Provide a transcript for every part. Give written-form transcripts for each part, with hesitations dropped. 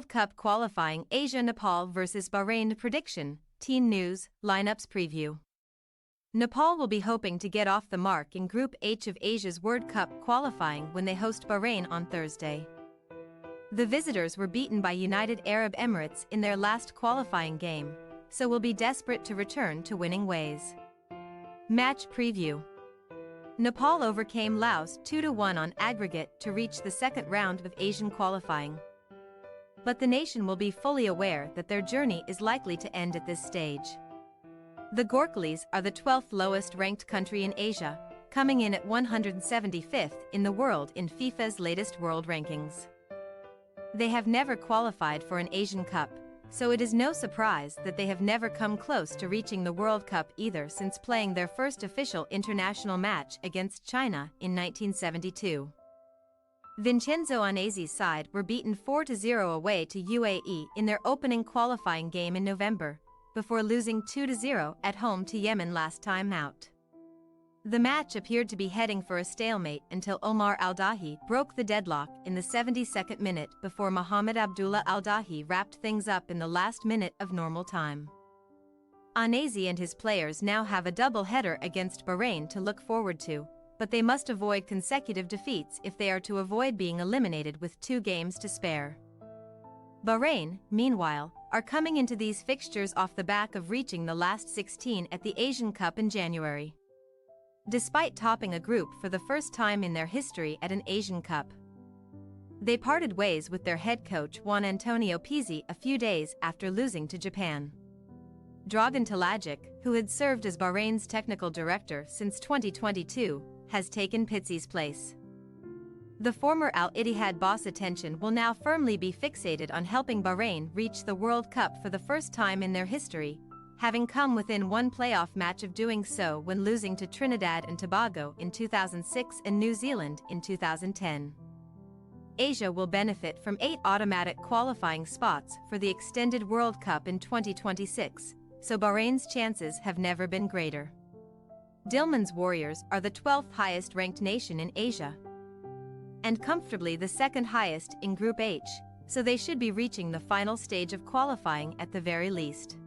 World Cup qualifying Asia Nepal vs Bahrain prediction, team news, lineups preview. Nepal will be hoping to get off the mark in Group H of Asia's World Cup qualifying when they host Bahrain on Thursday. The visitors were beaten by United Arab Emirates in their last qualifying game, so will be desperate to return to winning ways. Match preview. Nepal overcame Laos 2-1 on aggregate to reach the second round of Asian qualifying. But the nation will be fully aware that their journey is likely to end at this stage. The Gorkhalis are the 12th lowest ranked country in Asia, coming in at 175th in the world in FIFA's latest world rankings. They have never qualified for an Asian Cup, so it is no surprise that they have never come close to reaching the World Cup either since playing their first official international match against China in 1972. Vincenzo Onaisi's side were beaten 4-0 away to UAE in their opening qualifying game in November, before losing 2-0 at home to Yemen last time out. The match appeared to be heading for a stalemate until Omar Al-Dahi broke the deadlock in the 72nd minute before Mohammed Abdullah Al-Dahi wrapped things up in the last minute of normal time. Onaisi and his players now have a double-header against Bahrain to look forward to, but they must avoid consecutive defeats if they are to avoid being eliminated with 2 games to spare. Bahrain, meanwhile, are coming into these fixtures off the back of reaching the last 16 at the Asian Cup in January. Despite topping a group for the first time in their history at an Asian Cup, they parted ways with their head coach Juan Antonio Pizzi a few days after losing to Japan. Dragan Talajic, who had served as Bahrain's technical director since 2022, has taken Pizzi's place. The former Al Ittihad boss' attention will now firmly be fixated on helping Bahrain reach the World Cup for the first time in their history, having come within one playoff match of doing so when losing to Trinidad and Tobago in 2006 and New Zealand in 2010. Asia will benefit from 8 automatic qualifying spots for the extended World Cup in 2026, so Bahrain's chances have never been greater. Dilmun's Warriors are the 12th highest ranked nation in Asia, and comfortably the second highest in Group H, so they should be reaching the final stage of qualifying at the very least.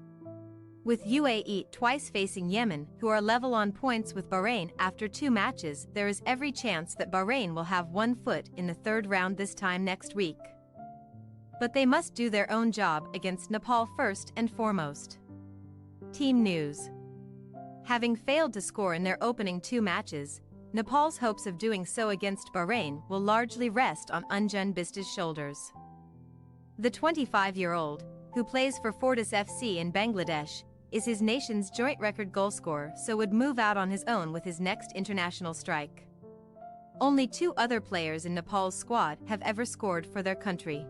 With UAE twice facing Yemen, who are level on points with Bahrain after 2 matches, there is every chance that Bahrain will have one foot in the third round this time next week. But they must do their own job against Nepal first and foremost. Team news. Having failed to score in their opening 2 matches, Nepal's hopes of doing so against Bahrain will largely rest on Anjan Bista's shoulders. The 25-year-old, who plays for Fortis FC in Bangladesh, is his nation's joint record goalscorer, so would move out on his own with his next international strike. Only 2 other players in Nepal's squad have ever scored for their country.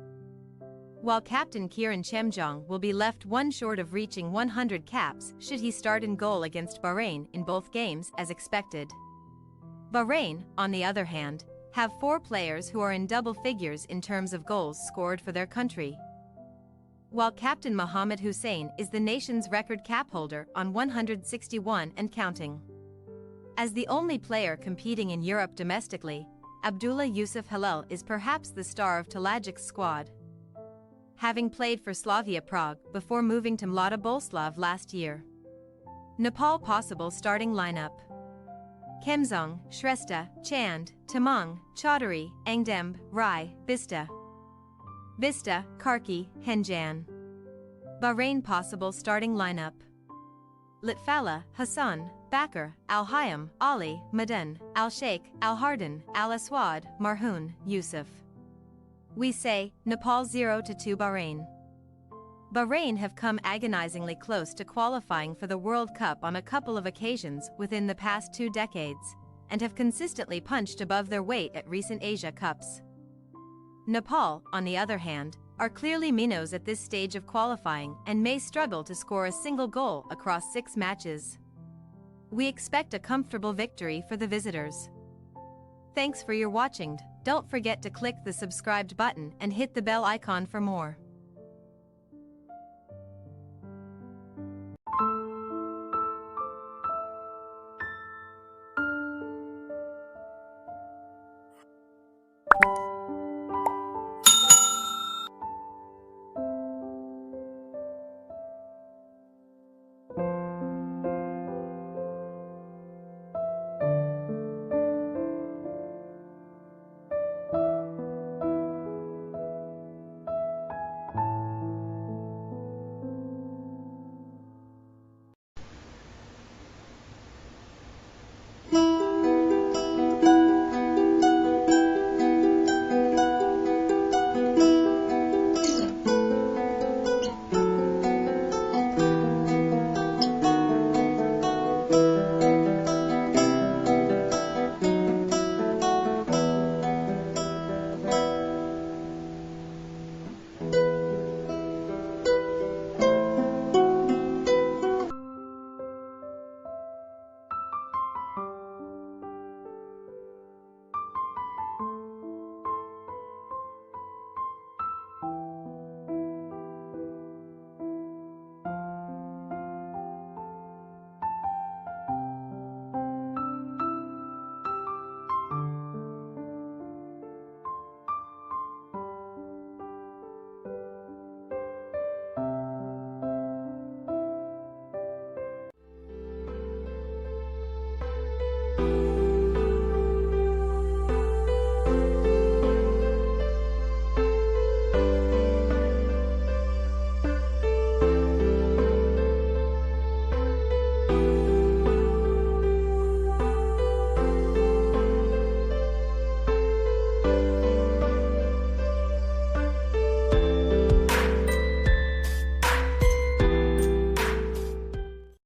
While captain Kiran Chemjong will be left one short of reaching 100 caps should he start in goal against Bahrain in both games as expected. Bahrain, on the other hand, have 4 players who are in double figures in terms of goals scored for their country. While captain Mohammed Hussein is the nation's record cap holder on 161 and counting. As the only player competing in Europe domestically, Abdullah Yusuf Halal is perhaps the star of Talajic's squad, having played for Slavia Prague before moving to Mlada Boleslav last year. Nepal possible starting lineup: Kemzong, Shrestha, Chand, Tamang, Chaudhary, Angdemb, Rai, Bista, Karki, Henjan. Bahrain possible starting lineup: Litfala, Hassan, Bakr, Al-Hayam, Ali, Madan, Al-Sheikh, Al-Hardan, Al-Aswad, Marhoon, Yusuf. We say, Nepal 0-2 Bahrain. Bahrain have come agonizingly close to qualifying for the World Cup on a couple of occasions within the past 2 decades, and have consistently punched above their weight at recent Asia Cups. Nepal, on the other hand, are clearly minnows at this stage of qualifying and may struggle to score a single goal across 6 matches. We expect a comfortable victory for the visitors. Thanks for your watching. Don't forget to click the subscribed button and hit the bell icon for more.